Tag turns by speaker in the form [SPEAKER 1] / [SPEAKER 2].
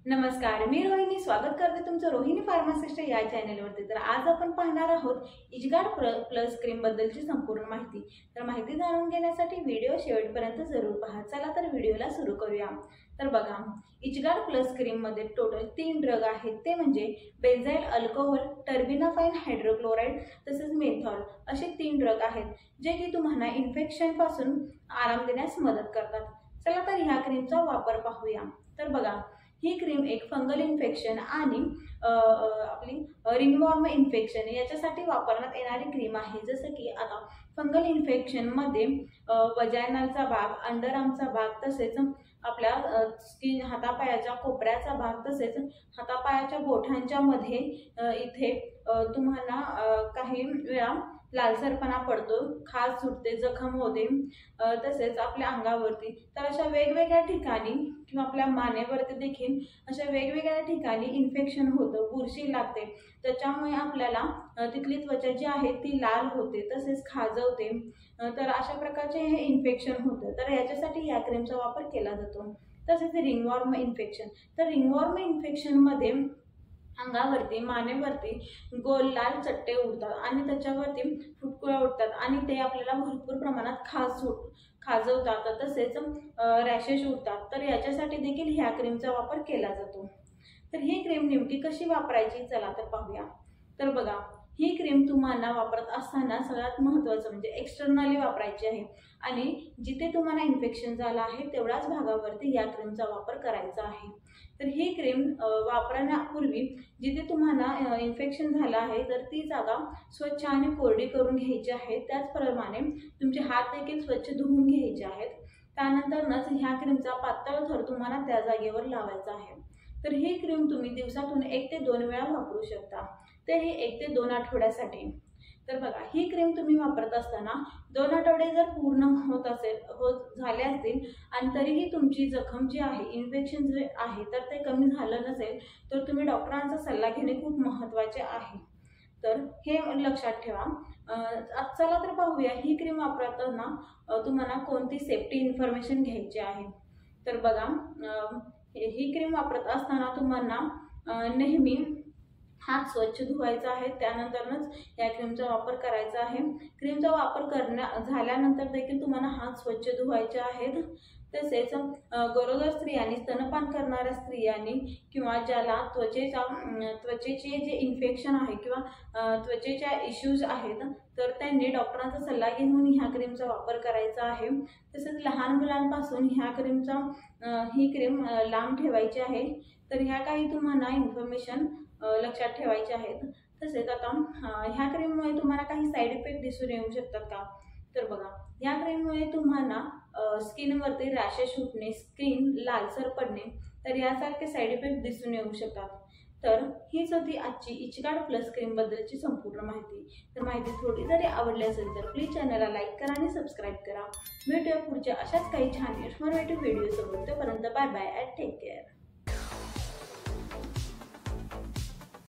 [SPEAKER 1] नमस्कार, मी रोहिणी स्वागत करते तुमचं रोहिणी फार्मासिस्ट या चॅनलवरती। तर आज आपण पाहणार आहोत इचगार्ड प्लस क्रीम बद्दलची संपूर्ण माहिती। तर माहिती जाणून घेण्यासाठी व्हिडिओ शेवटपर्यंत जरूर पहा। चला तर व्हिडिओला सुरू करूया। तर बघा, इचगार्ड प्लस क्रीम मध्ये टोटल 3 ड्रग आहेत, ते म्हणजे बेन्झाइल अल्कोहोल, टर्बिनाफाइन हायड्रोक्लोराइड तसेच मेथॉल असे 3 ड्रग आहेत, जे की तुम्हाला इन्फेक्शन पासून आराम देण्यास मदत करतात। चला तर ह्या क्रीमचा वापर पाहूया। तर बघा, ही क्रीम एक फंगल इन्फेक्शन आणि आपली रिंगवॉर्म इन्फेक्शन याच्यासाठी वापरण्यात येणारी क्रीम आहे। जसं की आता फंगल इन्फेक्शन मध्ये वजायनाचा भाग, अंडरआर्मचा भाग तसेच आपल्या स्किन हातापायाच्या कोपऱ्याचा भाग तसेच हातापायाच्या बोटांच्या मध्ये इथे तुम्हाला काही वेळा लालसरपणा पडतो, खाज सुटते, जखम होते, तसेच आपल्या अंगावरती। तर अशा वेगवेगळ्या ठिकाणी किंवा आपल्या मानेवरती देखील अशा वेगवेगळ्या ठिकाणी इन्फेक्शन होतं, बुरशी लागते। त्याच्यामुळे आपल्याला तिथली त्वचा जी आहे ती लाल होते तसेच खाजवते। तर अशा प्रकारचे हे इन्फेक्शन होतं, तर याच्यासाठी या क्रीमचा वापर केला जातो। तसेच रिंगवॉर्म इन्फेक्शन, तर रिंगवॉर्म इन्फेक्शन मध्ये अंगावरती मानेवरती गोल लाल चट्टे उडतात आणि त्याच्यावरती फुटकुळ्या उठतात आणि ते आपल्याला भरपूर प्रमाणात खाजवतात तसेच रॅशेस उठतात। तर याच्यासाठी देखील ह्या क्रीमचा वापर केला जातो। तर ही क्रीम नेमकी कशी वापरायची चला तर पाहूया। तर बघा, ही क्रीम तुम्हाला वापरत असताना सगळ्यात महत्त्वाचं म्हणजे एक्सटर्नली वापरायची आहे आणि जिथे तुम्हाला इन्फेक्शन झालं आहे तेवढ्याच भागावरती या क्रीमचा वापर करायचा आहे। तर ही क्रीम वापरण्यापूर्वी जिथे तुम्हाला इन्फेक्शन झालं आहे तर ती जागा स्वच्छ आणि कोरडी करून घ्यायची आहे। त्याचप्रमाणे तुमचे हात देखील स्वच्छ धुवून घ्यायचे आहेत। त्यानंतरच ह्या क्रीमचा पातळ थर तुम्हाला त्या जागेवर लावायचा आहे। तर ही क्रीम तुम्ही दिवसातून 1 ते 2 वेळा वापरू शकता, तेही 1 ते 2 आठवड्यासाठी। तर बघा, ही क्रीम तुम्ही वापरत असताना 2 आठवडे जर पूर्ण झाले असतील आणि तरीही तुमची जखम जी आहे, इन्फेक्शन जे आहे तर ते कमी झालं नसेल, तर तुम्ही डॉक्टरांचा सल्ला घेणे खूप महत्त्वाचे आहे। तर हे लक्षात ठेवा। चला तर पाहूया, ही क्रीम वापरताना तुम्हाला कोणती सेफ्टी इन्फॉर्मेशन घ्यायची आहे। तर बघा, ही क्रीम वापरत असताना तुम्हाला नेहमी हात स्वच्छ धुवायचा आहे, त्यानंतरच या क्रीमचा वापर करायचा आहे। क्रीमचा वापर झाल्यानंतर देखील तुम्हाला हात स्वच्छ धुवायचे आहेत। तसेच गरोदर स्त्रियांनी, स्तनपान करणाऱ्या स्त्रियांनी किंवा ज्याला त्वचेचे जे इन्फेक्शन आहे किंवा त्वचेच्या इश्यूज आहेत तर त्यांनी डॉक्टरांचा सल्ला घेऊन ह्या क्रीमचा वापर करायचा आहे। तसेच लहान मुलांपासून ही क्रीम लांब ठेवायची आहे। तर ह्या काही तुम्हाला इन्फॉर्मेशन लक्षात ठेवायचे आहेत। तसेच आता ह्या क्रीममुळे तुम्हाला काही साईड इफेक्ट दिसून येऊ शकतात का? तर बघा, ह्या क्रीममुळे तुम्हाला स्किनवरती रॅशेस उठणे, स्किन लालसर पडणे, तर यासारखे साईड इफेक्ट दिसून येऊ शकतात। तर हीच होती आजची इचगार्ड प्लस क्रीम बद्दलची संपूर्ण माहिती। तर माहिती थोडी जरी आवडली असेल तर प्लीज चॅनलला लाईक करा आणि सबस्क्राईब करा। भेटूया पुढच्या अशाच काही छान इन्फॉर्मेटिव्ह व्हिडिओ सोबत। तोपर्यंत bye bye and take care.